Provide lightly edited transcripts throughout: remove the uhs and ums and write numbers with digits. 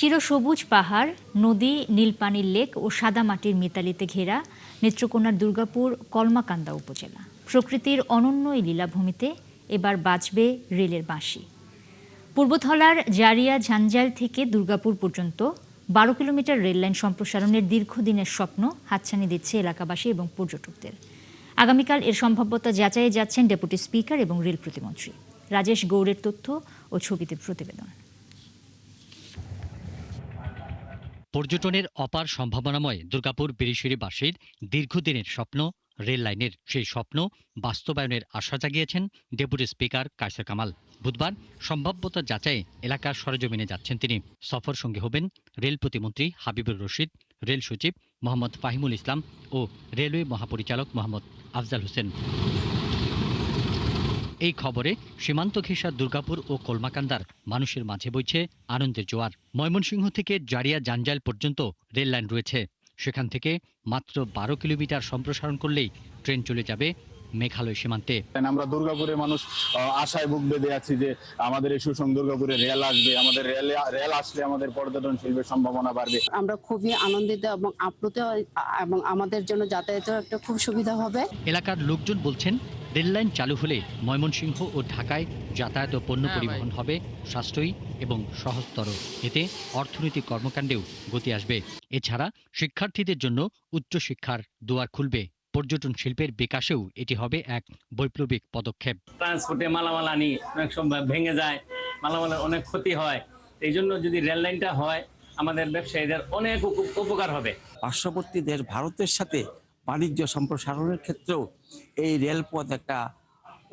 চিরসবুজ পাহাড়, নদী, নীলপানির লেক ও সাদামাটির মিতালিতে ঘেরা নেত্রকোনার দুর্গাপুর কলমাকান্দা উপজেলা। প্রকৃতির অনন্য এই লীলাভূমিতে এবার বাজবে রেলের বাঁশি। পূর্বথলার জারিয়া ঝাঞ্জাইল থেকে দুর্গাপুর পর্যন্ত ১২ কিলোমিটার রেললাইন সম্প্রসারণের দীর্ঘদিনের স্বপ্ন হাতছানি দিচ্ছে এলাকাবাসী এবং পর্যটকদের। আগামীকাল এর সম্ভাব্যতা যাচাইয়ে যাচ্ছেন ডেপুটি স্পিকার এবং রেল প্রতিমন্ত্রী। রাজেশ গৌড়ের তথ্য ও ছবিতে প্রতিবেদন। পর্যটনের অপার সম্ভাবনাময় দুর্গাপুর বিরিশিরিবাসীর দীর্ঘদিনের স্বপ্ন রেল লাইনের সেই স্বপ্ন বাস্তবায়নের আশা জাগিয়েছেন ডেপুটি স্পিকার কায়সার কামাল। বুধবার সম্ভাব্যতা যাচাই এলাকার সরেজমিনে যাচ্ছেন তিনি। সফর সঙ্গী হবেন রেল প্রতিমন্ত্রী হাবিবুর রশিদ, রেল সচিব মোহাম্মদ ফাহিমুল ইসলাম ও রেলওয়ে মহাপরিচালক মোহাম্মদ আফজাল হোসেন। এই খবরে সীমান্ত ঘেঁষা দুর্গাপুর ও কলমাকান্দার মানুষের মাঝে বইছে আনন্দের জোয়ার। ময়মনসিংহ থেকে জারিয়া জাঞ্জাইল পর্যন্ত রেল লাইন রয়েছে। সেখান থেকে মাত্র ১২ কিলোমিটার সম্প্রসারণ করলেই ট্রেন চলে যাবে মেঘালয় সীমান্তে। আমরা দুর্গাপুরের মানুষ আশায় বুক বেঁধে আছি যে আমাদের এই সুষম দুর্গাপুরে রেল আসবে। আমাদের রেল আসলে আমাদের পর্যটন শিল্পের সম্ভাবনা বাড়বে। আমরা খুবই আনন্দিত এবং আপ্লুত, এবং আমাদের জন্য যাতায়াতের একটা খুব সুবিধা হবে। এলাকার লোকজন বলছেন রেল লাইন চালু হলে ময়মনসিংহ ও ঢাকায় যাতায়াত ও পণ্য পরিবহন হবে সাশ্রয়ী এবং সহজতর। এতে অর্থনৈতিক কর্মকাণ্ডেও গতি আসবে। এছাড়া শিক্ষার্থীদের জন্য উচ্চশিক্ষার দুয়ার খুলবে। পর্যটন শিল্পের বিকাশেও এটি হবে এক বৈপ্লবিক পদক্ষেপ। ট্রান্সপোর্টে মালামাল আনি অনেক সময় ভেঙে যায়, মালামালের অনেক ক্ষতি হয়। এই জন্য যদি রেল লাইনটা হয় আমাদের ব্যবসায়ীদের অনেক উপকার হবে। পার্শ্ববর্তী দেশ ভারতের সাথে বাণিজ্য সম্প্রসারণের ক্ষেত্রেও এই রেলপথ একটা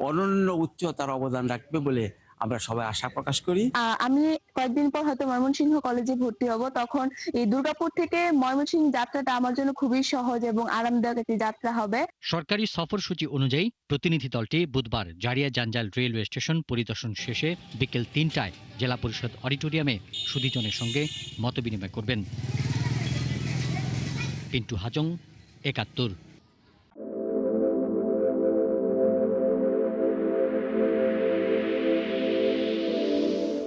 অনন্য উচ্চতার অবদান রাখবে বলে আমরা সবাই আশা প্রকাশ করি। আমি কয়েকদিন পর হয়তো ময়মনসিংহ কলেজে ভর্তি হব। তখন এই দুর্গাপুর থেকে ময়মনসিংহ যাত্রাটা আমার জন্য খুবই সহজ এবং আরামদায়ক একটি যাত্রা হবে। সরকারি সফরসূচি অনুযায়ী প্রতিনিধি দলটি বুধবার জারিয়া জাঞ্জাইল রেলওয়ে স্টেশন পরিদর্শন শেষে বিকেল ৩টায় জেলা পরিষদ অডিটোরিয়ামে সুধীজনের সঙ্গে মতবিনিময় করবেন। পিন্টু হাজং, ৭১।